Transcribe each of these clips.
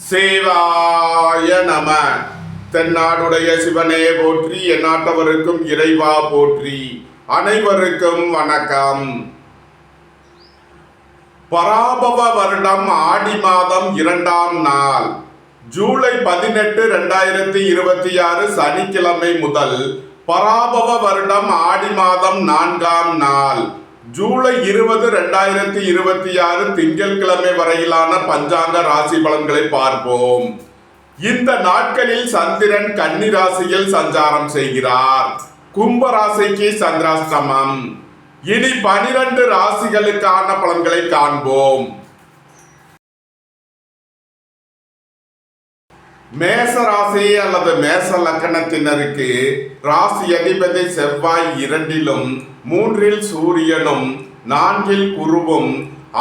சிவாய நம. தென்னாடுடைய சிவனே போற்றி, எந்நாட்டவருக்கும் இறைவா போற்றி. அனைவருக்கும் வணக்கம். பராபவ வருடம் ஆடி மாதம் 2ஆம் நாள், ஜூலை 18, 2026 சனிக்கிழமை முதல் பராபவ வருடம் ஆடி மாதம் 4ஆம் நாள், ஜூலை 20, 2026 திங்கட்கிழமை வரையிலான பஞ்சாங்க ராசி பலன்களை பார்ப்போம். இந்த நாட்களில் சந்திரன் கன்னி ராசியில் சஞ்சாரம் செய்கிறார். கும்ப ராசிக்கு சந்திராஷ்டமம். இனி 12 ராசிகளுக்கான பலன்களை காண்போம். மேச ராசி அல்லது மேச லக்கணத்தினருக்கு ராசி அதிபதி செவ்வாய் 2லும் 3ல் சூரியனும் 4ல் குருவும்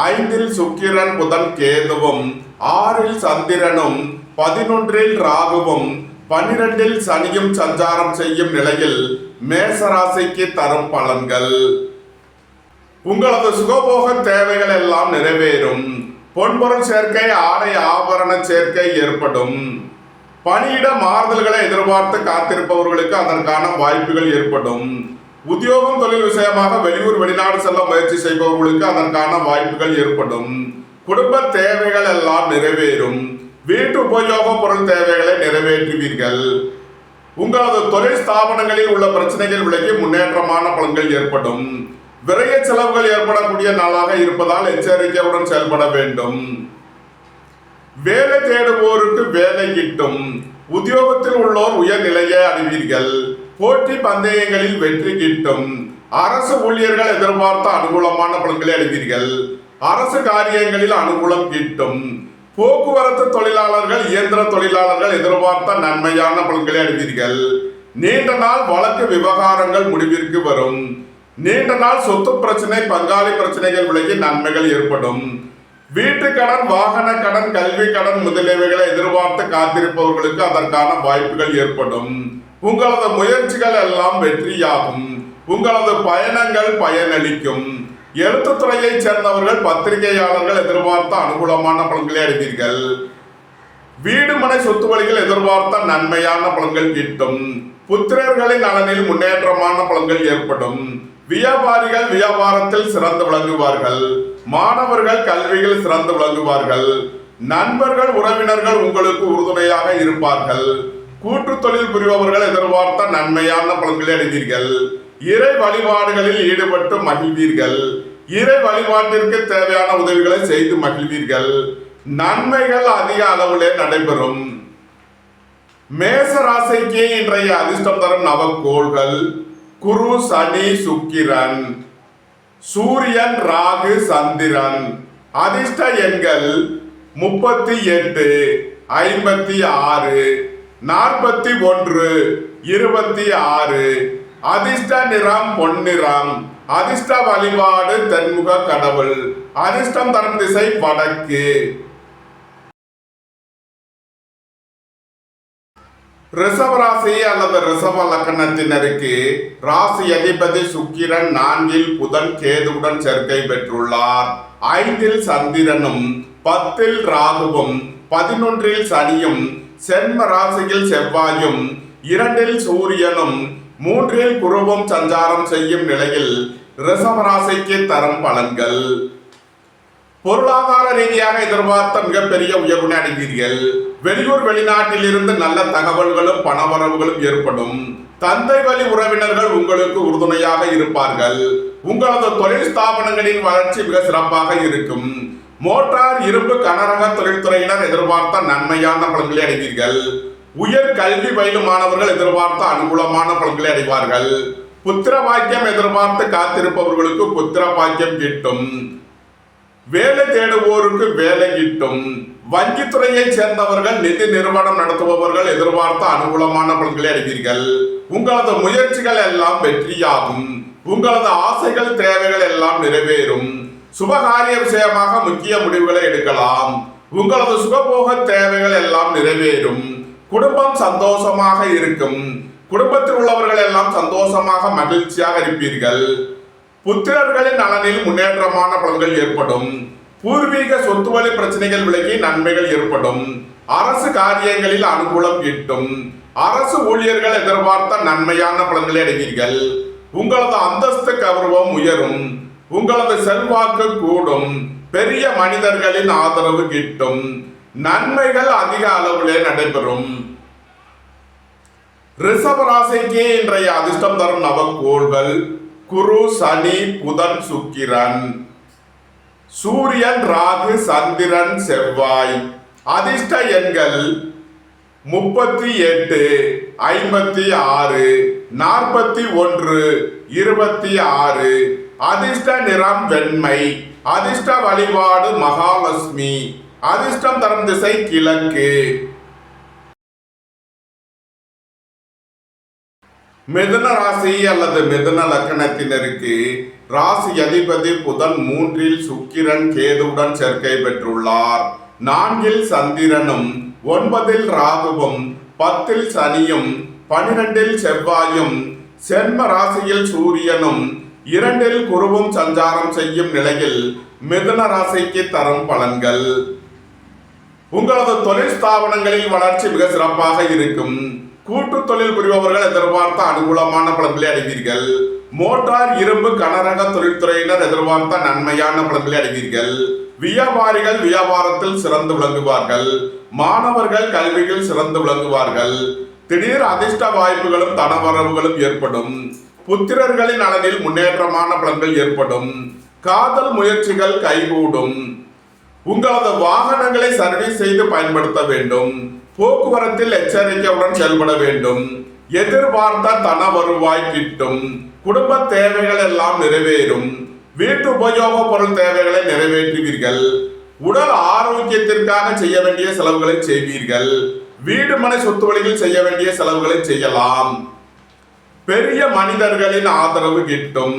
5ல் சுக்கிரன் புதன் கேதுவும் 6ல் சந்திரனும் 11ல் ராகுவும் 12ல் சனியும் சஞ்சாரம் செய்யும் நிலையில் மேச ராசிக்கு தரும் பலன்கள். உங்களது சுகபோக தேவைகள் எல்லாம் நிறைவேறும். பொன்பொருள் சேர்க்கை, ஆடை ஆபரண சேர்க்கை ஏற்படும். பணியிட மாறுதல்களை எதிர்பார்த்து காத்திருப்பவர்களுக்கு அதற்கான வாய்ப்புகள் ஏற்படும். உத்தியோகம் தொழில் விஷயமாக வெளியூர் வெளிநாடு செல்ல முயற்சி செய்பவர்களுக்கு அதற்கான வாய்ப்புகள் ஏற்படும். குடும்ப தேவைகள் எல்லாம் நிறைவேறும். வீட்டு உபயோக பொருள் தேவைகளை நிறைவேற்றுவீர்கள். உங்களது தொழில் ஸ்தாபனங்களில் உள்ள பிரச்சனைகள் விலகி முன்னேற்றமான பலன்கள் ஏற்படும். விரைய செலவுகள் ஏற்படக்கூடிய நாளாக இருப்பதால் எச்சரிக்கையுடன் செயல்பட வேண்டும். வேலை தேடுவோருக்கு வேலை கிட்டும். உத்தியோகத்தில் உள்ளோர் உயர்நிலையை அடைவீர்கள். போட்டி பந்தயங்களில் வெற்றி கிட்டும். அரசு ஊழியர்கள் எதிர்பார்த்த அனுகூலமான பலன்களை அடைவீர்கள். அரசு காரியங்களில் அனுகூலம் கிட்டும். போக்குவரத்து தொழிலாளர்கள், இயந்திர தொழிலாளர்கள் எதிர்பார்த்த நன்மையான பலன்களை அடைவீர்கள். நீண்ட நாள் வழக்கு விவகாரங்கள் முடிவிற்கு வரும். நீண்ட நாள் சொத்து பிரச்சனை, பங்காளி பிரச்சனைகள் விலகி நன்மைகள் ஏற்படும். வீட்டு கடன், வாகன கடன், கல்வி கடன் முதலியவைகளை எதிர்பார்த்து காத்திருப்பவர்களுக்கு அதற்கான வாய்ப்புகள் ஏற்படும். உங்களது முயற்சிகள் எல்லாம் வெற்றியாகும். உங்களது பயணங்கள் பயனளிக்கும். எழுத்துத்துறையை சேர்ந்தவர்கள், பத்திரிகையாளர்கள் எதிர்பார்த்த அனுகூலமான பலன்களை அடைவீர்கள். வீடு மனை சொத்து வழிகள் எதிர்பார்த்த நன்மையான பலன்கள் கிட்டும். புத்திரர்களின் நலனில் முன்னேற்றமான பலன்கள் ஏற்படும். வியாபாரிகள் வியாபாரத்தில் சிறந்து விளங்குவார்கள். மாணவர்கள் கல்வியில் சிறந்து விளங்குவார்கள். நண்பர்கள், உறவினர்கள் உங்களுக்கு உறுதுணையாக இருப்பார்கள். கூட்டு தொழில் புரிபவர்கள் எதிர்பார்த்த நன்மையான பலன்களை அடைவீர்கள். இறை வழிபாடுகளில் ஈடுபட்டு மகிழ்வீர்கள். இறை வழிபாட்டிற்கு தேவையான உதவிகளை செய்து மகிழ்வீர்கள். நன்மைகள் அதிக அளவிலே நடைபெறும். மேச ராசிக்கு இன்றைய அதிர்ஷ்டம் தரும் நவக்கோள்கள் குரு, சனி, சுக்கிரன், சூரியன், ராகு, சந்திரன். அதிர்ஷ்ட எண்கள் 38, 56, 41, 26. அதிர்ஷ்ட நிறம் பொன்னிறம். அதிர்ஷ்ட வழிபாடு தென்முக கடவுள். அதிர்ஷ்டம் தரும் திசை வடக்கு. ரிஷபராசி அல்லது ரிஷப லக்கணத்தினருக்கு ராசி அதிபதி சுக்கிரன் 4ல் புதன் கேதுவுடன் சேர்க்கை பெற்றுள்ளார். 5ல் சந்திரனும் 10ல் ராகுவும் 11ல் சனியும் சென்ம ராசியில் செவ்வாயும் 2ல் சூரியனும் 3ல் குருவும் சஞ்சாரம் செய்யும் நிலையில் ரிஷபராசிக்கு தரும் பலன்கள். பொருளாதார ரீதியாக எதிர்பார்த்த மிகப்பெரிய உயர்வினை அடைவீர்கள். வெளியூர் வெளிநாட்டில் இருந்து நல்ல தகவல்களும் பணவரவுகளும் ஏற்படும். தந்தை வழி உறவினர்கள் உங்களுக்கு உறுதுணையாக இருப்பார்கள். உங்களது தொழில் ஸ்தாபனங்களின் வளர்ச்சி மிக சிறப்பாக இருக்கும். மோட்டார், இரும்பு, கனரக தொழில்துறையினர் எதிர்பார்த்த நன்மையான பலன்களை அடைவீர்கள். உயர் கல்வி பயிலும் மாணவர்கள் எதிர்பார்த்த அனுகூலமான பலன்களை அடைவார்கள். புத்திர பாக்கியம் எதிர்பார்த்து காத்திருப்பவர்களுக்கு புத்திர பாக்கியம் கிட்டும். வேலை தேடுவோருக்கு வேலை கிட்டும். வங்கித்துறையை சேர்ந்தவர்கள், நிதி நிறுவனம் நடத்துபவர்கள் எதிர்பார்த்த அனுகூலமான பலன்களை அடைவீர்கள். உங்களது முயற்சிகள் எல்லாம் வெற்றியாகும். உங்களது ஆசைகள், தேவைகள் எல்லாம் நிறைவேறும். சுபகாரிய விஷயமாக முக்கிய முடிவுகளை எடுக்கலாம். உங்களது சுகபோக தேவைகள் எல்லாம் நிறைவேறும். குடும்பம் சந்தோஷமாக இருக்கும். குடும்பத்தில் உள்ளவர்கள் எல்லாம் சந்தோஷமாக மகிழ்ச்சியாக இருப்பீர்கள். புத்திரர்களின் நலனில் முன்னேற்றமான பலன்கள் ஏற்படும். பூர்வீக சொத்து வழி பிரச்சனைகள் விலகி நன்மைகள் ஏற்படும். அரசு காரியங்களில் அனுகூலம் கிட்டும். அரசு ஊழியர்கள் எதிர்பார்த்த நன்மையான பலன்களை அடைவீர்கள். உங்களது அந்தஸ்து கௌரவம் உயரும். உங்களது செல்வாக்கு கூடும். பெரிய மனிதர்களின் ஆதரவு கிட்டும். நன்மைகள் அதிக அளவிலே நடைபெறும். ரிஷப ராசிக்கு இன்றைய அதிர்ஷ்டம் தரும் நவக்கோள்கள் குரு, சனி, புதன், சுக்கிரன், சூரியன், ராகு, சந்திரன், செவ்வாய். அதிர்ஷ்ட எண்கள் 38, 56, 41, 26. அதிர்ஷ்ட நிறம் வெண்மை. அதிர்ஷ்ட வழிபாடு மகாலட்சுமி. அதிர்ஷ்டம் தரும் திசை கிழக்கு. மிதுன ராசி அல்லது மிதுன லக்கணத்தினருக்கு ராசி அதிபதி புதன் 3இல் சுக்கிரன் கேதுவுடன் சேர்க்கை பெற்றுள்ளார். 4இல் சந்திரனும் 9இல் ராகுவும் 10இல் சனியும் 12இல் செவ்வாயும் சென்ம ராசியில் சூரியனும் 2இல் குருவும் சஞ்சாரம் செய்யும் நிலையில் மிதுன ராசிக்கு தரும் பலன்கள். உங்களது தொழில் ஸ்தாபனங்களில் வளர்ச்சி மிக சிறப்பாக இருக்கும். கூட்டு தொழில் புரிபவர்கள் எதிர்பார்த்த அனுகூலமான பலன்களை அடைவீர்கள். மோட்டார், இரும்பு, கனரக தொழில்துறையினர் எதிர்பார்த்த நன்மையான பலன்களை அடைவீர்கள். வியாபாரிகள் வியாபாரத்தில் சிறந்து விளங்குவார்கள். மாணவர்கள் கல்வியில் சிறந்து விளங்குவார்கள். திடீர் அதிர்ஷ்ட வாய்ப்புகளும் தனவரவுகளும் ஏற்படும். புத்திரர்களின் நலனில் முன்னேற்றமான பலன்கள் ஏற்படும். காதல் முயற்சிகள் கைகூடும். உங்களது வாகனங்களை சர்வீஸ் செய்து பயன்படுத்த வேண்டும். போக்குவரத்தில் எச்சரிக்கையுடன் செயல்பட வேண்டும். எதிர்பார்த்த தன வருவாய் கிட்டும். குடும்ப தேவைகள் எல்லாம் நிறைவேறும். வீட்டு உபயோக பொருள் தேவைகளை நிறைவேற்றுவீர்கள். உடல் ஆரோக்கியத்திற்காக செய்ய வேண்டிய செலவுகளை செய்வீர்கள். வீடு மனை சொத்து வழியில் செய்ய வேண்டிய செலவுகளை செய்யலாம். பெரிய மனிதர்களின் ஆதரவு கிட்டும்.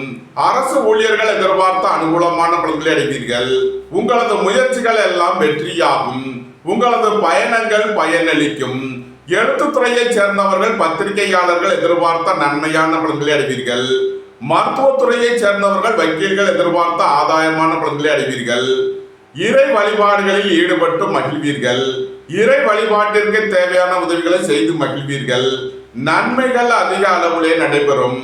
அரசு ஊழியர்கள் எதிர்பார்த்த அனுகூலமான பலன்களை அடைவீர்கள். உங்களது முயற்சிகள் எல்லாம் வெற்றியாகும். உங்களது பயணங்கள் பயனளிக்கும். எழுத்துத்துறையைச் சேர்ந்தவர்கள் பத்திரிகையாளர்கள் எதிர்பார்த்த நன்மையான பலன்களை அடைவீர்கள். மருத்துவத்துறையைச் சேர்ந்தவர்கள் வக்கீல்கள் எதிர்பார்த்த ஆதாயமான பலன்களை அடைவீர்கள். இறை வழிபாடுகளில் ஈடுபட்டு மகிழ்வீர்கள். இறை வழிபாட்டிற்கு தேவையான உதவிகளை செய்து மகிழ்வீர்கள். நன்மைகள் அதிக அளவிலே நடைபெறும்.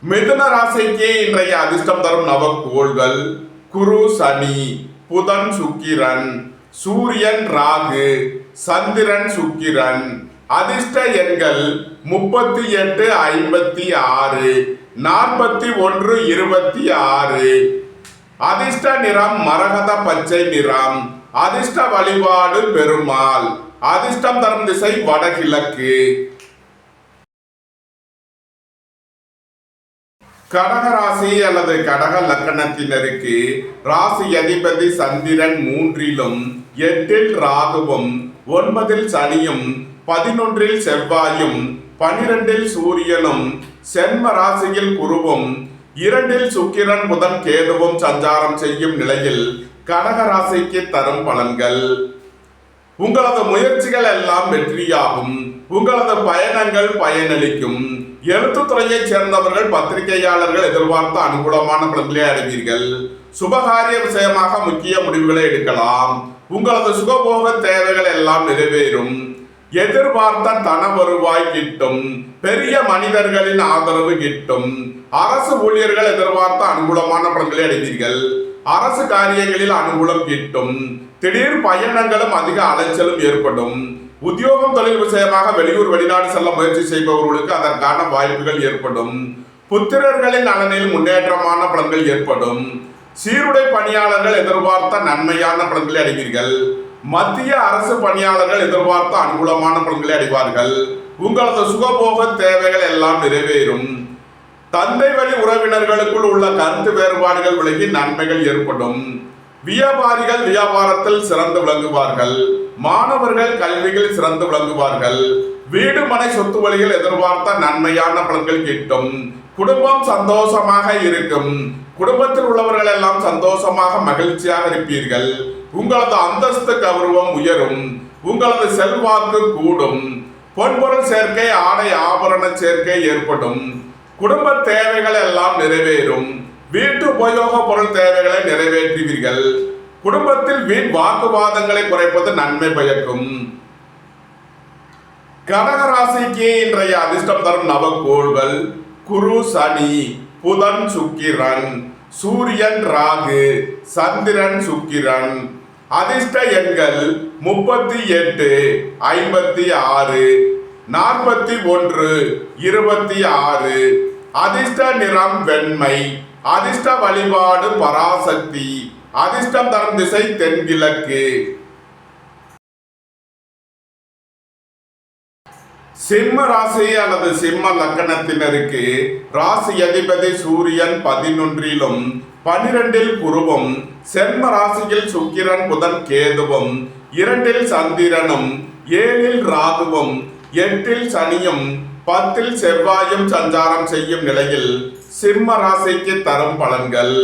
மிதுன ராசிக்கு இன்றைய அதிர்ஷ்டம் தரும் நவக்கோள்கள் குரு, சனி, புதன், சுக்கிரன், சூரியன், ராகு, சந்திரன், சுக்கிரன். அதிர்ஷ்ட எண்கள் 38, 56, 41, 26. அதிர்ஷ்ட நிறம் மரகத பச்சை நிறம். அதிர்ஷ்ட வழிபாடு பெருமாள். அதிர்ஷ்டம் தரும் திசை வடகிழக்கு. கடக ராசி அல்லது கடக லக்கணத்தினருக்கு ராசி அதிபதி சந்திரன் 3இலும் 8இல் ராகுவும் 9இல் சனியும் 11இல் செவ்வாயும் 12இல் சூரியனும் சென்ம ராசியில் குருவும் 2இல் சுக்கிரன் புதன் கேதுவும் சஞ்சாரம் செய்யும் நிலையில் கடக ராசிக்கு தரும் பலன்கள். உங்களது முயற்சிகள் எல்லாம் வெற்றியாகும். உங்களது பயணங்கள் பயனளிக்கும். எழுத்துத்துறையைச் சேர்ந்தவர்கள் பத்திரிகையாளர்கள் எதிர்பார்த்த அனுகூலமான பலன்களை அடைவீர்கள். சுபகாரிய விஷயமாக முக்கிய முடிவுகளை எடுக்கலாம். உங்களது சுகபோக தேவைகள் எல்லாம் நிறைவேறும். எதிர்பார்த்த தன வருவாய் கிட்டும். பெரிய மனிதர்களின் ஆதரவு கிட்டும். அரசு ஊழியர்கள் எதிர்பார்த்த அனுகூலமான பலன்களை அடைவீர்கள். அரசு காரியங்களில் அனுகூலம் கிட்டும். திடீர் பயணங்களும் அதிக அலைச்சலும் ஏற்படும். உத்தியோகம் தொழில் விஷயமாக வெளியூர் வெளிநாடு செல்ல முயற்சி செய்பவர்களுக்கு அதற்கான வாய்ப்புகள் ஏற்படும். புத்திரர்களின் நலனில் முன்னேற்றமான பலன்கள் ஏற்படும். சீருடை பணியாளர்கள் எதிர்பார்த்த நன்மையான பலன்களை அடைவீர்கள். மத்திய அரசு பணியாளர்கள் எதிர்பார்த்த அனுகூலமான பலன்களை அடைவார்கள். உங்களது சுகபோக தேவைகள் எல்லாம் நிறைவேறும். தந்தை வழி உறவினர்களுக்குள் உள்ள கருத்து வேறுபாடுகள் விலகி நன்மைகள் ஏற்படும். வியாபாரிகள் வியாபாரத்தில் சிறந்து விளங்குவார்கள். மாணவர்கள் கல்வியில் சிறந்து விளங்குவார்கள். வீடு மனை சொத்து வழிகள் எதிர்பார்த்த நன்மையான பலன்கள் கிட்டும். குடும்பம் சந்தோஷமாக இருக்கும். குடும்பத்தில் உள்ளவர்கள் எல்லாம் சந்தோஷமாக மகிழ்ச்சியாக இருப்பீர்கள். உங்களது அந்தஸ்து கௌரவம் உயரும். உங்களது செல்வாக்கு கூடும். பொன்பொருள் சேர்க்கை, ஆடை ஆபரண சேர்க்கை ஏற்படும். குடும்ப தேவைகள் எல்லாம் நிறைவேறும். வீட்டு உபயோக பொருள் தேவைகளை நிறைவேற்றுவீர்கள். குடும்பத்தில் வீண் வாக்குவாதங்களை குறைப்பது நன்மை பயக்கும். கடகராசிக்கு இன்றைய அதிர்ஷ்டம் தரும் நவக்கோள்கள் குரு, சனி, புதன், சுக்கிரன், சூரியன், ராகு, சந்திரன், சுக்கிரன். அதிர்ஷ்ட எண்கள் 38, 56, 41, 26. அதிர்ஷ்ட நிறம் வெண்மை. அதிர்ஷ்ட வழிபாடு பராசக்தி. அதிர்ஷ்டம் தரும் திசை தென்கிழக்கு. சிம்ம ராசி அல்லது சிம்ம லக்கணத்தினருக்கு ராசி அதிபதி சூரியன் 11லும் 12ல் குருவும், செம்ம ராசியில் சுக்கிரன், புதன், கேதுவும், 2ல் சந்திரனும், 7ல் ராகுவும், 8ல் சனியும், 10ல் செவ்வாயும் சஞ்சாரம் செய்யும் நிலையில் சிம்ம ராசிக்கு தரும் பலன்கள்.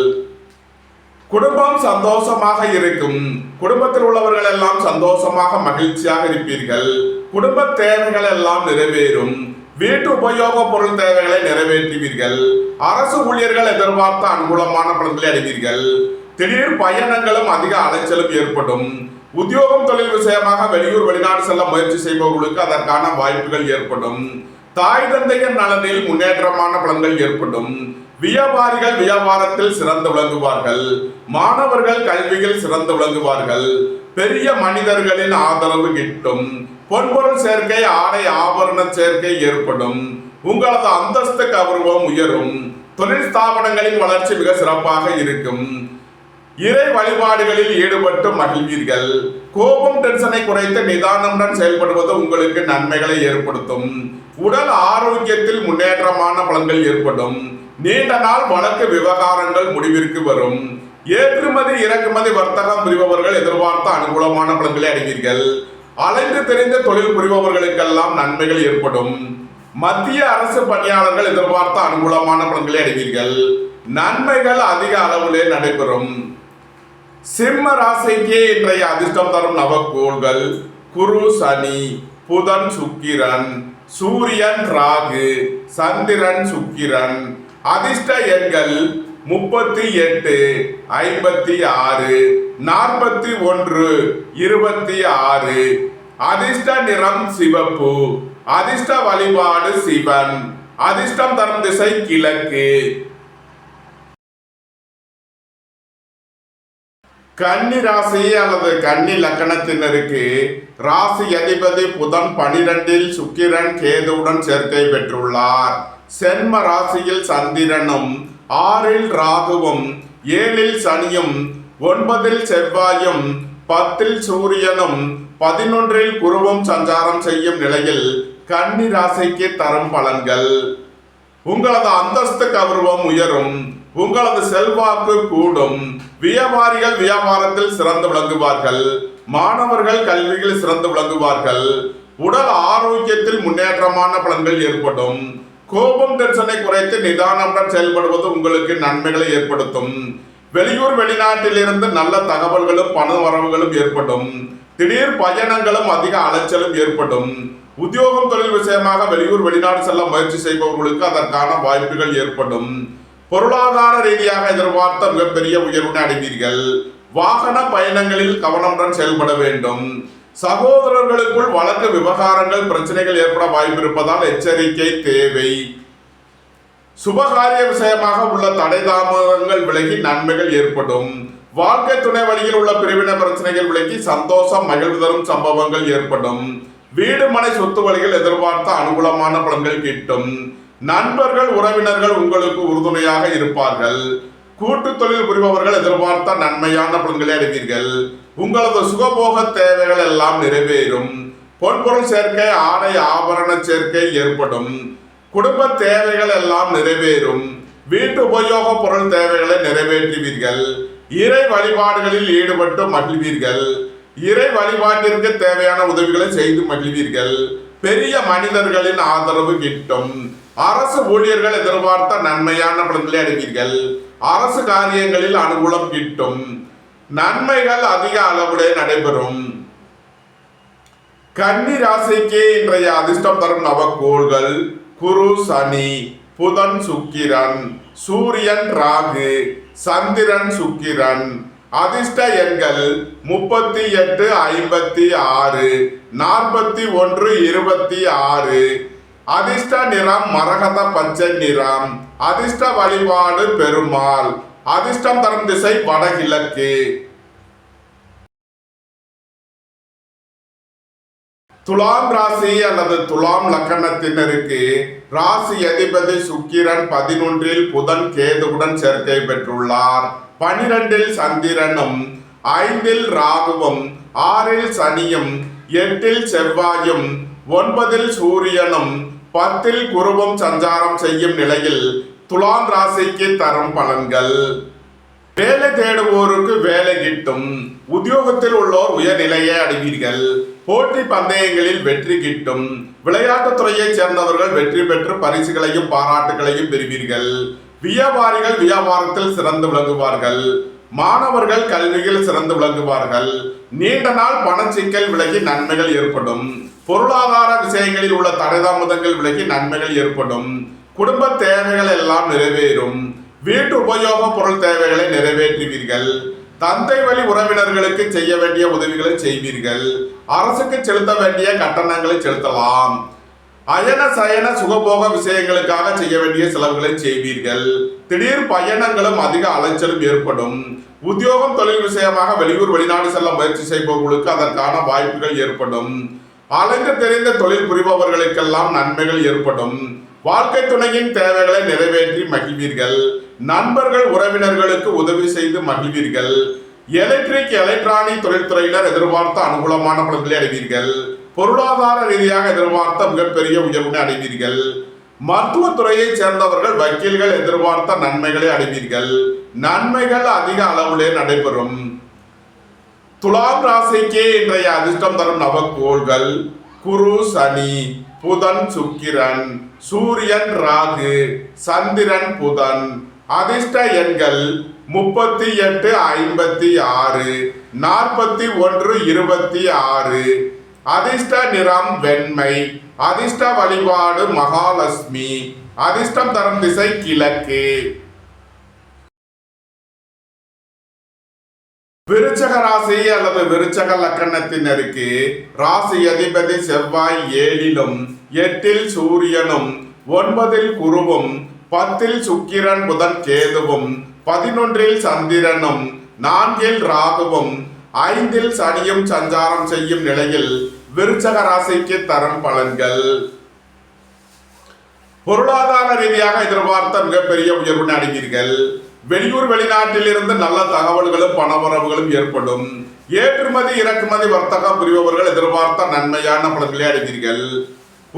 குடும்பம் சந்தோஷமாக இருக்கும். குடும்பத்தில் உள்ளவர்கள் எல்லாம் சந்தோஷமாக மகிழ்ச்சியாக இருப்பீர்கள். குடும்ப தேவைகள் எல்லாம் நிறைவேறும். வீட்டு உபயோக பொருள் தேவைகளை நிறைவேற்றுவீர்கள். அரசு ஊழியர்கள் எதிர்பார்த்த அனுகூலமான பலன்களை அடைவீர்கள். திடீர் பயணங்களும் அதிக அலைச்சலும் ஏற்படும். உத்தியோகம் தொழில் விஷயமாக வெளியூர் வெளிநாடு செல்ல முயற்சி செய்பவர்களுக்கு அதற்கான வாய்ப்புகள் ஏற்படும். தாய் தந்தையின் நலனில் முன்னேற்றமான பலன்கள் ஏற்படும். வியாபாரிகள் வியாபாரத்தில் சிறந்து விளங்குவார்கள். மாணவர்கள் கல்வியில் சிறந்து விளங்குவார்கள். பெரிய மனிதர்களின் ஆதரவு கிட்டும். பொன்பொருள் சேர்க்கை, ஆடை ஆபரண சேர்க்கை ஏற்படும். உங்களது அந்தஸ்து கௌரவம் உயரும். தொழில் ஸ்தாபனங்களின் வளர்ச்சி மிக சிறப்பாக இருக்கும். இறை வழிபாடுகளில் ஈடுபட்டு மகிழ்வீர்கள். கோபம் டென்ஷனை குறைத்து நிதானமுடன் செயல்படுவது உங்களுக்கு நன்மைகளை ஏற்படுத்தும். உடல் ஆரோக்கியத்தில் முன்னேற்றமான பலன்கள் ஏற்படும். நீண்ட நாள் வழக்கு விவகாரங்கள் முடிவிற்கு வரும். ஏற்றுமதி இறக்குமதி வர்த்தகம் புரிபவர்கள் எதிர்பார்த்த அனுகூலமான பலன்களை அடைவீர்கள். அலைந்து தெரிந்த தொழில் புரிபவர்களுக்கெல்லாம் நன்மைகள் ஏற்படும். மத்திய அரசு பணியாளர்கள் எதிர்பார்த்த அனுகூலமான பலன்களை அடைவீர்கள். நன்மைகள் அதிக அளவிலே நடைபெறும். சிம்ம ராசிக்கு இன்றைய அதிர்ஷ்டம் தரும் நவக்கோள்கள் குரு, சனி, புதன், சுக்கிரன், சூரியன், ராகு, சந்திரன், சுக்கிரன். அதிர்ஷ்ட எண்கள் 38, 56, 41, 26. அதிர்ஷ்ட நிறம் சிவப்பு. அதிர்ஷ்ட வழிபாடு சிவன். அதிர்ஷ்டம் தரும் திசை கிழக்கு. கன்னி ராசி அல்லது கன்னி லக்கணத்தினருக்கு ராசி அதிபதி புதன் 12ல் சுக்கிரன், கேதுவுடன் சேர்க்கை பெற்றுள்ளார். சென்ம ராசியில் சந்திரனும், 6ல் ராகுவும், 7ல் சனியும், 9ல் செவ்வாயும், 10ல் சூரியனும், 11ல் குருவும் சஞ்சாரம் செய்யும் நிலையில் கன்னி ராசிக்கு தரும் பலன்கள். உங்களது அந்தஸ்து கௌரவம் உயரும். உங்களது செல்வாக்கு கூடும். வியாபாரிகள் வியாபாரத்தில் சிறந்து விளங்குவார்கள். மாணவர்கள் கல்வியில் சிறந்து விளங்குவார்கள். உடல் ஆரோக்கியத்தில் முன்னேற்றமான பலன்கள் ஏற்படும். கோபம் டென்ஷனை குறைத்து நிதானமுடன் செயல்படுவது உங்களுக்கு நன்மைகளை ஏற்படுத்தும். வெளியூர் வெளிநாட்டில் இருந்து நல்ல தகவல்களும் பண வரவுகளும் ஏற்படும். திடீர் பயணங்களும் அதிக அலைச்சலும் ஏற்படும். உத்தியோகம் தொழில் விஷயமாக வெளியூர் வெளிநாடு செல்ல முயற்சி செய்பவர்களுக்கு அதற்கான வாய்ப்புகள் ஏற்படும். பொருளாதார ரீதியாக எதிர்பார்த்த மிகப்பெரிய உயர்வினை அடைவீர்கள். வாகன பயணங்களில் கவனமுடன் செயல்பட வேண்டும். சகோதரர்களுக்குள் வழக்கு விவகாரங்கள் பிரச்சனைகள் ஏற்பட வாய்ப்பு இருப்பதால் எச்சரிக்கை தேவை. சுபகாரிய விஷயமாக உள்ள தடை தாமதங்கள் விலகி நன்மைகள் ஏற்படும். வாழ்க்கை துணை வழியில் உள்ள பிரிவினை பிரச்சனைகள் விலகி சந்தோஷம் மகிழ்வு தரும் சம்பவங்கள் ஏற்படும். வீடு மனை சொத்து வழிகள் எதிர்பார்த்த அனுகூலமான பலன்கள் கிட்டும். நண்பர்கள் உறவினர்கள் உங்களுக்கு உறுதுணையாக இருப்பார்கள். கூட்டு தொழில் புரிபவர்கள் எதிர்பார்த்த நன்மையான பலன்களை அடைவீர்கள். உங்களது சுகபோக தேவைகள் எல்லாம் நிறைவேறும். பொன்பொருள் சேர்க்கை, ஆடை ஆபரண சேர்க்கை ஏற்படும். குடும்ப தேவைகள் எல்லாம் நிறைவேறும். வீட்டு உபயோக பொருள் தேவைகளை நிறைவேற்றுவீர்கள். இறை வழிபாடுகளில் ஈடுபட்டு மகிழ்வீர்கள். இறை வழிபாட்டிற்கு தேவையான உதவிகளை செய்து மகிழ்வீர்கள். பெரிய மனிதர்களின் ஆதரவு கிட்டும். அரசு ஊழியர்கள் எதிர்பார்த்த நன்மையான பலன்களை அடைவீர்கள். அரசு காரியங்களில் அனுகூலம் கிட்டும். நன்மைகள் அதிக அளவுடைய நடைபெறும். கன்னி ராசிக்கு இன்றைய அதிர்ஷ்டம் தரும் நவக்கோள்கள் குரு, சனி, புதன், சுக்கிரன், சூரியன், ராகு, சந்திரன், சுக்கிரன். அதிர்ஷ்ட எண்கள் 38, 56, 41, 26. அதிர்ஷ்ட நிறம் மரகத பச்சை நிறம். அதிர்ஷ்ட வழிபாடு பெருமாள். அதிர்ஷ்டம் தரும் திசை வடகிழக்கு. துலாம் ராசி அல்லது துலாம் லக்கணத்தினருக்கு ராசி அதிபதி சுக்கிரன் 11 புதன் கேதுவுடன் சேர்க்கை பெற்றுள்ளார். 12 சந்திரனும் 5 ராகுவும் 6 சனியும் 8 செவ்வாயும் 9 சூரியனும் 10 குருவும் சஞ்சாரம் செய்யும் நிலையில் துலாம் ராசிக்கு தரும் பலன்கள். வேலை தேடுவோருக்கு வேலை கிட்டும். உத்தியோகத்தில் உள்ளோர் உயர்நிலையை அடைவீர்கள். போட்டி பந்தயங்களில் வெற்றி கிட்டும். விளையாட்டுத் துறையைச் சேர்ந்தவர்கள் வெற்றி பெற்று பரிசுகளையும் பாராட்டுகளையும் பெறுவீர்கள். வியாபாரிகள் வியாபாரத்தில் சிறந்து விளங்குவார்கள். மாணவர்கள் கல்வியில் சிறந்து விளங்குவார்கள். நீண்ட நாள் பணச்சிக்கல் விலகி நன்மைகள் ஏற்படும். பொருளாதார விஷயங்களில் உள்ள தடைதாமதங்கள் விலகி நன்மைகள் ஏற்படும். குடும்ப தேவைகள் எல்லாம் நிறைவேறும். வீட்டு உபயோக பொருள் தேவைகளை நிறைவேற்றுவீர்கள். தந்தை வழி உறவினர்களுக்கு செய்ய வேண்டிய உதவிகளை செய்வீர்கள். அரசுக்கு செலுத்த வேண்டிய கட்டணங்களை செலுத்தலாம். அயன சயன சுகபோக விஷயங்களுக்காக செய்ய வேண்டிய செலவுகளை செய்வீர்கள். திடீர் பயணங்களும் அதிக அலைச்சலும் ஏற்படும். உத்தியோகம் தொழில் விஷயமாக வெளியூர் வெளிநாடு செல்ல முயற்சி செய்பவர்களுக்கு அதற்கான வாய்ப்புகள் ஏற்படும். அலைந்து தெரிந்த தொழில் புரிபவர்களுக்கெல்லாம் நன்மைகள் ஏற்படும். வாழ்க்கை துணையின் தேவைகளை நிறைவேற்றி மகிழ்வீர்கள். நண்பர்கள் உறவினர்களுக்கு உதவி செய்து மகிழ்வீர்கள். எலக்ட்ரிக் எலக்ட்ரானிக் தொழில்துறையினர் எதிர்பார்த்த அனுகூலமான பலன்களை அடைவீர்கள். பொருளாதார ரீதியாக எதிர்பார்த்த மிகப்பெரிய உயர்வினை அடைவீர்கள். மருத்துவத்துறையைச் சேர்ந்தவர்கள் வக்கீல்கள் எதிர்பார்த்த நன்மைகளை அடைவீர்கள். நன்மைகள் அதிக அளவிலே நடைபெறும். துலாம் ராசிக்கு இன்றைய அதிர்ஷ்டம் தரும் நவக்கோள்கள் குரு சனி, புதன் சுக்கிரன், சூரியன் ராகு, சந்திரன் புதன். அதிர்ஷ்ட எண்கள் 38, 56, 41, 26. அதிர்ஷ்ட நிறம் வெண்மை. அதிர்ஷ்ட வழிபாடு மகாலட்சுமி. அதிர்ஷ்டம் தரும் திசை கிழக்கு. விருச்சக ராசி அல்லது விருச்சக லக்கணத்தினருக்கு ராசி அதிபதி செவ்வாய் 7லும் 8 சூரியனும் 9 குருவும் 10 சுக்கிரன் புதன் கேதுவும் 11 சந்திரனும் 4 ராகுவும் 5 சனியும் சஞ்சாரம் செய்யும் நிலையில் விருச்சக ராசிக்கு தரும் பலன்கள். பொருளாதார ரீதியாக எதிர்பார்த்த மிகப்பெரிய உயர்வு அடைவீர்கள். வெளியூர் வெளிநாட்டில் இருந்து நல்ல தகவல்களும் பணவரவுகளும் ஏற்படும். ஏற்றுமதி இறக்குமதி வர்த்தகம் புரிபவர்கள் எதிர்பார்த்த நன்மையான பலன்களை அடைவீர்கள்.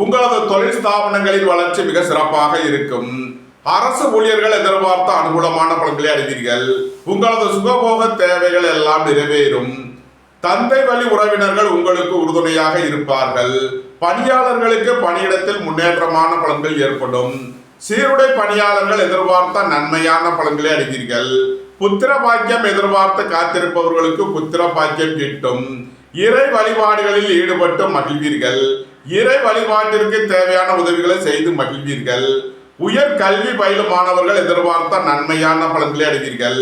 உங்களது தொழில் ஸ்தாபனங்களின் வளர்ச்சி மிக சிறப்பாக இருக்கும். அரசு ஊழியர்கள் எதிர்பார்த்த அனுகூலமான பலன்களை அடைவீர்கள். உங்களது சுகபோக தேவைகள் எல்லாம் நிறைவேறும். தந்தை வழி உறவினர்கள் உங்களுக்கு உறுதுணையாக இருப்பார்கள். பணியாளர்களுக்கு பணியிடத்தில் முன்னேற்றமான பலன்கள் ஏற்படும். சீருடை பணியாளர்கள் எதிர்பார்த்த நன்மையான பலன்களை அடைவீர்கள். புத்திர பாக்கியம் எதிர்பார்த்து காத்திருப்பவர்களுக்கு புத்திர பாக்கியம் கிட்டும். இறை வழிபாடுகளில் ஈடுபட்டு மகிழ்வீர்கள். இறை வழிபாட்டிற்கு தேவையான உதவிகளை செய்து மகிழ்வீர்கள். உயர் கல்வி பயிலும் மாணவர்கள் எதிர்பார்த்த நன்மையான பலன்களை அடைவீர்கள்.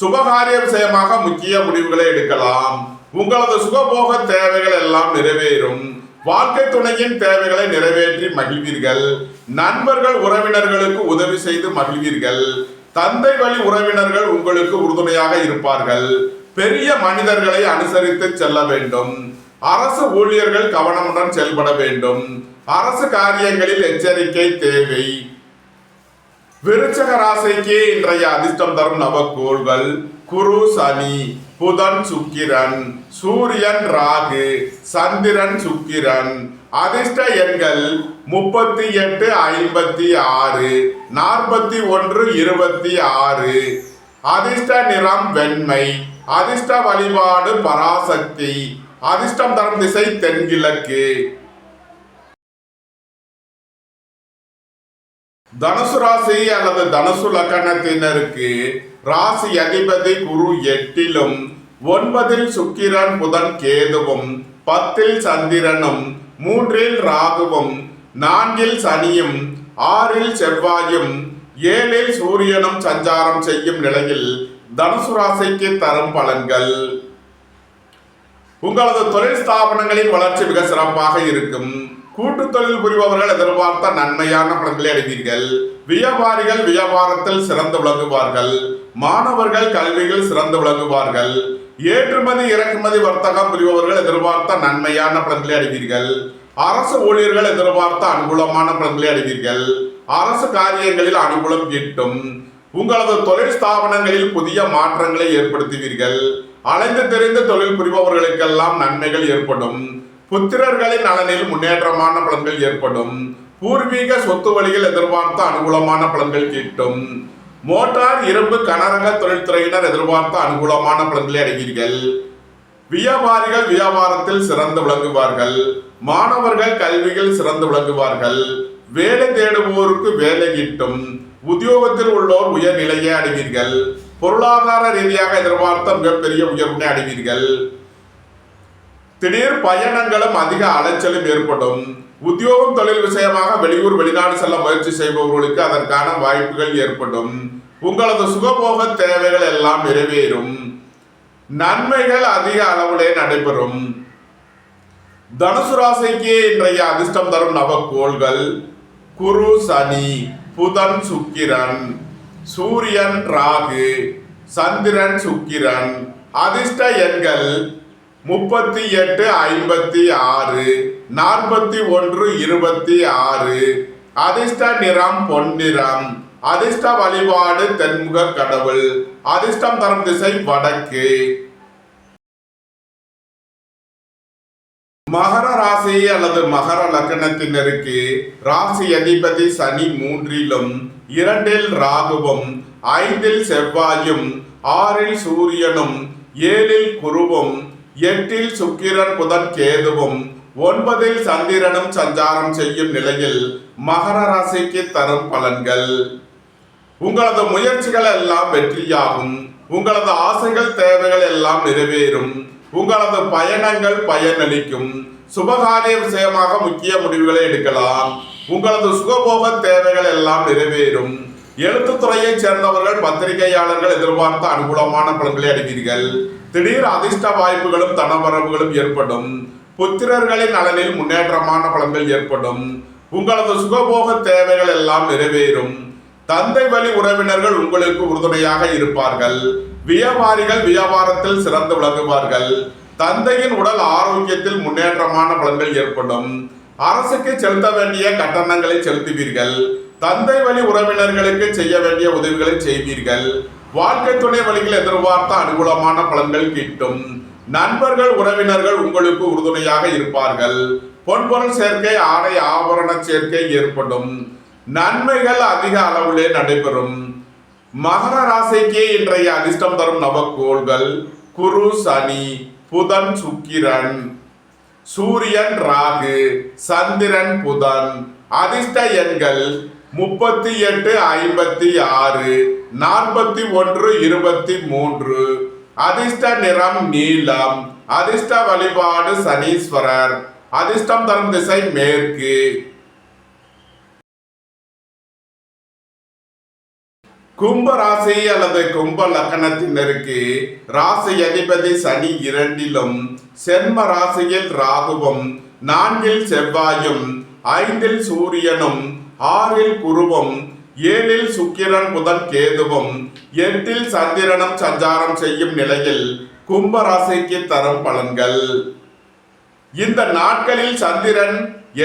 சுபகாரிய விஷயமாக முக்கிய முடிவுகளை எடுக்கலாம். உங்களது சுகபோக தேவைகள் எல்லாம் நிறைவேறும். வாழ்க்கை துணையின் தேவைகளை நிறைவேற்றி மகிழ்வீர்கள். நண்பர்கள் உறவினர்களுக்கு உதவி செய்து மகிழ்வீர்கள். தந்தை வழி உறவினர்கள் உங்களுக்கு உறுதுணையாக இருப்பார்கள். பெரிய மனிதர்களை அனுசரித்து செல்ல வேண்டும். அரசு ஊழியர்கள் கவனமுடன் செயல்பட வேண்டும். அரசு காரியங்களில் எச்சரிக்கை தேவை. விருச்சக ராசிக்கு இன்றைய அதிர்ஷ்டம் தரும் நவக்கோள்கள் குரு சனி, புதன் சுக்கிரன், சூரியன் ராகு, சந்திரன் சுக்கிரன். அதிர்ஷ்ட எண்கள் 38, 56, 41, 26. அதிர்ஷ்ட நிறம் வெண்மை. அதிர்ஷ்ட வழிபாடு பராசக்தி. அதிர்ஷ்டம் தரும் திசை தென்கிழக்கு. தனுசு ராசி அல்லது தனுசு லக்கணத்தினருக்கு ராசி அதிபதி குரு 8லும் 9 சுக்கிரன் புதன் கேதுவும் 10 சந்திரனும் 3 ராகுவும் 4 சனியும் 6 செவ்வாயும் 7 சூரியனும் சஞ்சாரம் செய்யும் நிலையில் தனுசு ராசிக்கு தரும் பலன்கள். உங்களது தொழில் ஸ்தாபனங்களின் வளர்ச்சி மிக சிறப்பாக இருக்கும். கூட்டு தொழில் புரிபவர்கள் எதிர்பார்த்த நன்மையான பலன்களை அடைவீர்கள். வியாபாரிகள் வியாபாரத்தில் சிறந்து விளங்குவார்கள். மாணவர்கள் கல்வியில் சிறந்து விளங்குவார்கள். ஏற்றுமதி இறக்குமதி வர்த்தகம் புரிபவர்கள் எதிர்பார்த்த நன்மையான பலன்களை அடைவீர்கள். அரசு ஊழியர்கள் எதிர்பார்த்த அனுகூலமான பலன்களை அடைவீர்கள். அரசு காரியங்களில் அனுகூலம் கிட்டும். உங்களது தொழில் ஸ்தாபனங்களில் புதிய மாற்றங்களை ஏற்படுத்துவீர்கள். அலைந்து தெரிந்து தொழில் புரிபவர்களுக்கெல்லாம் நன்மைகள் ஏற்படும். புத்திரர்களின் நலனில் முன்னேற்றமான பலன்கள் ஏற்படும். பூர்வீக சொத்து வழியில் எதிர்பார்த்த அனுகூலமான பலன்கள் கிட்டும். மோட்டார் இரும்பு கனரக தொழில்துறையினர் எதிர்பார்த்த அனுகூலமான பலன்களை அடைவீர்கள். வியாபாரிகள் வியாபாரத்தில் சிறந்து விளங்குவார்கள். மாணவர்கள் கல்வியில் சிறந்து விளங்குவார்கள். வேலை தேடுவோருக்கு வேலை கிட்டும். உத்தியோகத்தில் உள்ளோர் உயர்நிலையை அடைவீர்கள். பொருளாதார ரீதியாக எதிர்பார்த்த மிகப்பெரிய உயர்வினை அடைவீர்கள். திடீர் பயணங்களும் அதிக அலைச்சலும் ஏற்படும். உத்தியோகம் தொழில் விஷயமாக வெளியூர் வெளிநாடு செல்ல முயற்சி செய்பவர்களுக்கு அதற்கான வாய்ப்புகள் ஏற்படும். உங்களது சுகபோக தேவைகள் எல்லாம் நிறைவேறும். நன்மைகள் அதிக அளவிலே நடைபெறும். தனுசு ராசிக்கு இன்றைய அதிர்ஷ்டம் தரும் நவக்கோள்கள் குரு, சனி, புதன், சுக்கிரன், சூரியன், ராகு, சந்திரன், சுக்கிரன். அதிர்ஷ்ட எண்கள் 38, 56, 41, 26. அதிர்ஷ்ட நிறம் பொன்னிறம். அதிர்ஷ்ட வழிபாடு தென்முக கடவுள். அதிர்ஷ்டம் தரும் திசை வடக்கு. மகர ராசி அல்லது மகர லக்னத்தினருக்கு ராசி அதிபதி சனி 3லும் 2ல் ராகுவும் 5ல் செவ்வாயும் 6ல் சூரியனும் 7ல் குருவும் 8ல் சுக்கிரன் புதன் கேதுவும் 9ல் சந்திரனும் சஞ்சாரம் செய்யும் நிலையில் மகர ராசிக்கு தரும் பலன்கள். உங்களது முயற்சிகள் எல்லாம் வெற்றியாகும். உங்களது ஆசைகள் தேவைகள் எல்லாம் நிறைவேறும். உங்களது பயணங்கள் பயனளிக்கும். சுபகாரிய விஷயமாக முக்கிய முடிவுகளை எடுக்கலாம். உங்களது சுகபோக தேவைகள் எல்லாம் நிறைவேறும். எழுத்துத்துறையை சேர்ந்தவர்கள் பத்திரிகையாளர்கள் எதிர்பார்த்த அனுகூலமான பலன்களை அடைவீர்கள். திடீர் அதிர்ஷ்ட வாய்ப்புகளும் தனவரவுகளும் ஏற்படும். புத்திரர்களின் நலனில் முன்னேற்றமான பலன்கள் ஏற்படும். உங்களது சுகபோக தேவைகள் எல்லாம் நிறைவேறும். தந்தை வழி உறவினர்கள் உங்களுக்கு உறுதுணையாக இருப்பார்கள். வியாபாரிகள் வியாபாரத்தில் சிறந்து விளங்குவார்கள். தந்தையின் உடல் ஆரோக்கியத்தில் முன்னேற்றமான பலன்கள் ஏற்படும். அரசுக்கு செலுத்த வேண்டிய கட்டணங்களை செலுத்துவீர்கள். தந்தை வழி உறவினர்களுக்கு செய்ய வேண்டிய உதவிகளை செய்வீர்கள். வாழ்க்கை துணை வழியில் எதிர்பார்த்த அனுகூலமான பலன்கள் கிட்டும். நண்பர்கள் உறவினர்கள் உங்களுக்கு உறுதுணையாக இருப்பார்கள். பொன்பொருள் சேர்க்கை ஆடை ஆபரண சேர்க்கை ஏற்படும். நன்மைகள் அதிக அளவிலே நடைபெறும். மகர ராசிக்கு இன்றைய அதிர்ஷ்டம் தரும் நவக்கோள்கள் குரு, சனி, புதன், சுக்கிரன், சூரியன், ராகு, சந்திரன், புதன். அதிர்ஷ்ட எண்கள் 38, 56, 41, 23. அதிர்ஷ்ட நிறம் நீலம். அதிர்ஷ்ட வழிபாடு சனீஸ்வரர். அதிர்ஷ்டம் தரும் திசை மேற்கு. கும்ப ராசி அல்லது கும்ப லக்னத்தினருக்கு ராசி அதிபதி சனி 2லும் சென்ம ராசியில் ராகுவும் 4ல் செவ்வாயும் 5ல் சூரியனும் 6ல் குருவும் 7ல் சுக்கிரன் புதன் கேதுவும் 8ல் சந்திரனும் சஞ்சாரம் செய்யும் நிலையில் கும்ப ராசிக்கு தரும் பலன்கள். இந்த நாட்களில் சந்திரன்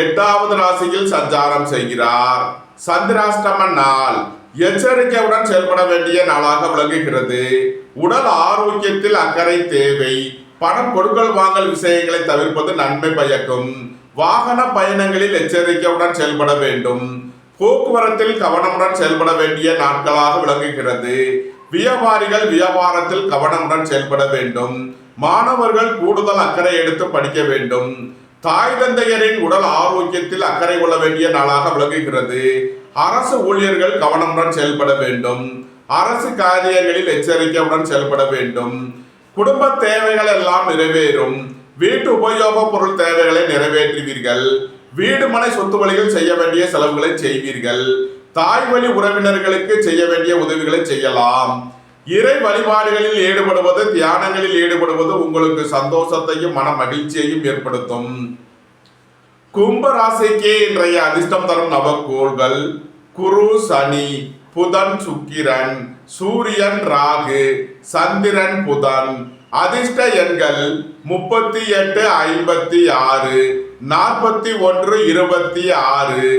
8வது ராசியில் சஞ்சாரம் செய்கிறார். சந்திராஷ்டம நாள். எச்சரிக்கையுடன் செயல்பட வேண்டிய நாளாக விளங்குகிறது. உடல் ஆரோக்கியத்தில் அக்கறை தேவை. பணம் கொடுக்கல் வாங்கல் விஷயங்களை தவிர்ப்பது நன்மை பயக்கும். வாகன பயணங்களில் எச்சரிக்கையுடன் செயல்பட வேண்டும். போக்குவரத்தில் கவனமுடன் செயல்பட வேண்டிய நாட்களாக விளங்குகிறது. வியாபாரிகள் வியாபாரத்தில் கவனமுடன் செயல்பட வேண்டும். மாணவர்கள் கூடுதல் அக்கறை எடுத்து படிக்க வேண்டும். தாய் தந்தையரின் உடல் ஆரோக்கியத்தில் அக்கறை கொள்ள வேண்டிய நாளாக விளங்குகிறது. அரசு ஊழியர்கள் கவனமுடன் செயல்பட வேண்டும். அரசு காரியங்களில் எச்சரிக்கையுடன் செயல்பட வேண்டும். குடும்ப தேவைகள் எல்லாம் நிறைவேறும். வீட்டு உபயோக பொருள் தேவைகளை நிறைவேற்றுவீர்கள். வீடு மனை சொத்து வழியில் செய்ய வேண்டிய செலவுகளை செய்வீர்கள். தாய் வழி உறவினர்களுக்கு செய்ய வேண்டிய உதவிகளை செய்யலாம். இறை வழிபாடுகளில் ஈடுபடுவது, தியானங்களில் ஈடுபடுவது உங்களுக்கு சந்தோஷத்தையும் மன மகிழ்ச்சியையும் ஏற்படுத்தும். கும்ப ராசிக்கு இன்றைய அதிர்ஷ்டம் தரும் நவக்கோள்கள் குரு, சனி, புதன், சுக்கிரன், சூரியன், ராகு, சந்திரன், புதன். அதிர்ஷ்ட எண்கள் 38, 56, 41, 26.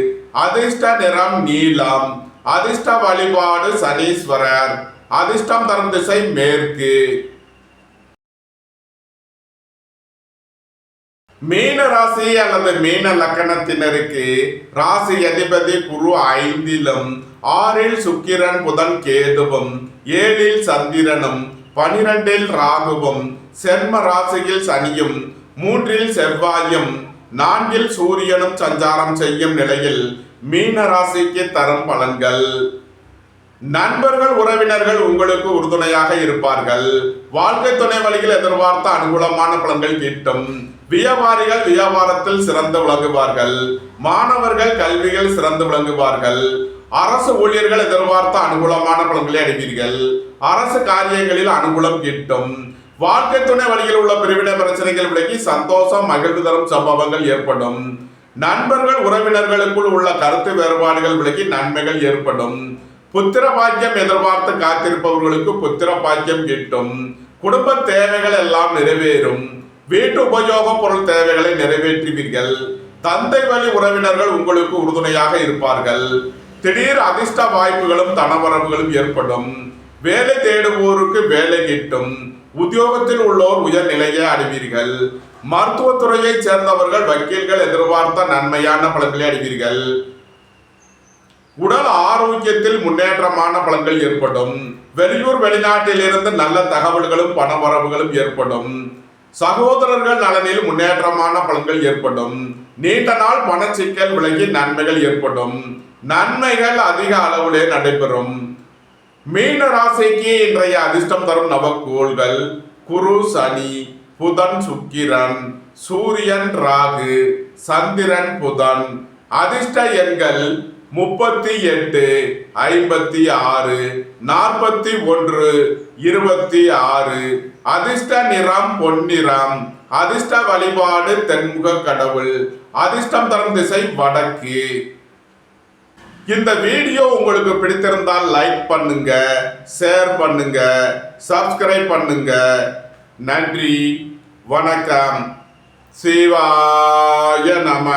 அதிர்ஷ்ட நிறம் நீலம். அதிர்ஷ்ட வழிபாடு சனீஸ்வரர். அதிர்ஷ்டம் தரும் திசை மேற்கு. மீன ராசி அல்லது மீன லக்கணத்தினருக்கு ராசி அதிபதி குரு 5லும், 6ல் சுக்கிரன், புதன், கேதுவும், 7ல் சந்திரனும், 12ல் ராகுவும், சென்ம ராசியில் சனியும், 3ல் செவ்வாயும், 4ல் சூரியனும் சஞ்சாரம் செய்யும் நிலையில் மீன ராசிக்கு தரும் பலன்கள். நண்பர்கள், உறவினர்கள் உங்களுக்கு உறுதுணையாக இருப்பார்கள். வாழ்க்கை துணை வழியில் எதிர்பார்த்த அனுகூலமான பலன்கள் கிட்டும். வியாபாரிகள் வியாபாரத்தில் சிறந்து விளங்குவார்கள். மாணவர்கள் கல்வியில் சிறந்து விளங்குவார்கள். அரசு ஊழியர்கள் எதிர்பார்த்த அனுகூலமான பலன்களை அடைவீர்கள். அரசு காரியங்களில் அனுகூலம் கிட்டும். வாழ்க்கை துணை வழியில் உள்ள பிரிவினை பிரச்சனைகள் விலகி சந்தோஷம், மகிழ்வு தரும் சம்பவங்கள் ஏற்படும். நண்பர்கள், உறவினர்களுக்குள் உள்ள கருத்து வேறுபாடுகள் விலகி நன்மைகள் ஏற்படும். புத்திர பாக்கியம் எதிர்பார்த்து காத்திருப்பவர்களுக்கு புத்திர பாக்கியம் கிட்டும். குடும்ப தேவைகள் எல்லாம் நிறைவேறும். வீட்டு உபயோக பொருள் தேவைகளை நிறைவேற்றுவீர்கள். தந்தை வழி உறவினர்கள் உங்களுக்கு உறுதுணையாக இருப்பார்கள். திடீர் அதிர்ஷ்ட வாய்ப்புகளும் தனவரவுகளும் ஏற்படும். வேலை தேடுவோருக்கு வேலை கிட்டும். உத்தியோகத்தில் உள்ளோர் உயர் நிலையை அடைவீர்கள். மருத்துவத்துறையைச் சேர்ந்தவர்கள், வக்கீல்கள் எதிர்பார்த்த நன்மையான பலன்களை அடைவீர்கள். உடல் ஆரோக்கியத்தில் முன்னேற்றமான பலன்கள் ஏற்படும். வெளியூர் வெளிநாட்டில் இருந்து நல்ல தகவல்களும் பணவரவுகளும் ஏற்படும். சகோதரர்கள் நலனில் முன்னேற்றமான பலன்கள் ஏற்படும். நீண்ட நாள் பணச்சிக்கல் விலகி நன்மைகள் ஏற்படும். நன்மைகள் அதிக அளவிலே நடைபெறும். மீன ராசிக்கு இன்றைய அதிர்ஷ்டம் தரும் நவக்கோள்கள் குரு, சனி, புதன், சுக்கிரன், சூரியன், ராகு, சந்திரன், புதன். அதிர்ஷ்ட எண்கள் 38, 56, 41, 26. அதிர்ஷ்ட நிறம் பொன்னிறம். அதிர்ஷ்ட வழிபாடு தென்முக கடவுள். அதிர்ஷ்டம் தரும் திசை வடக்கு. இந்த வீடியோ உங்களுக்கு பிடித்திருந்தால் லைக் பண்ணுங்க, ஷேர் பண்ணுங்க, சப்ஸ்கிரைப் பண்ணுங்க. நன்றி, வணக்கம். சிவாய நம.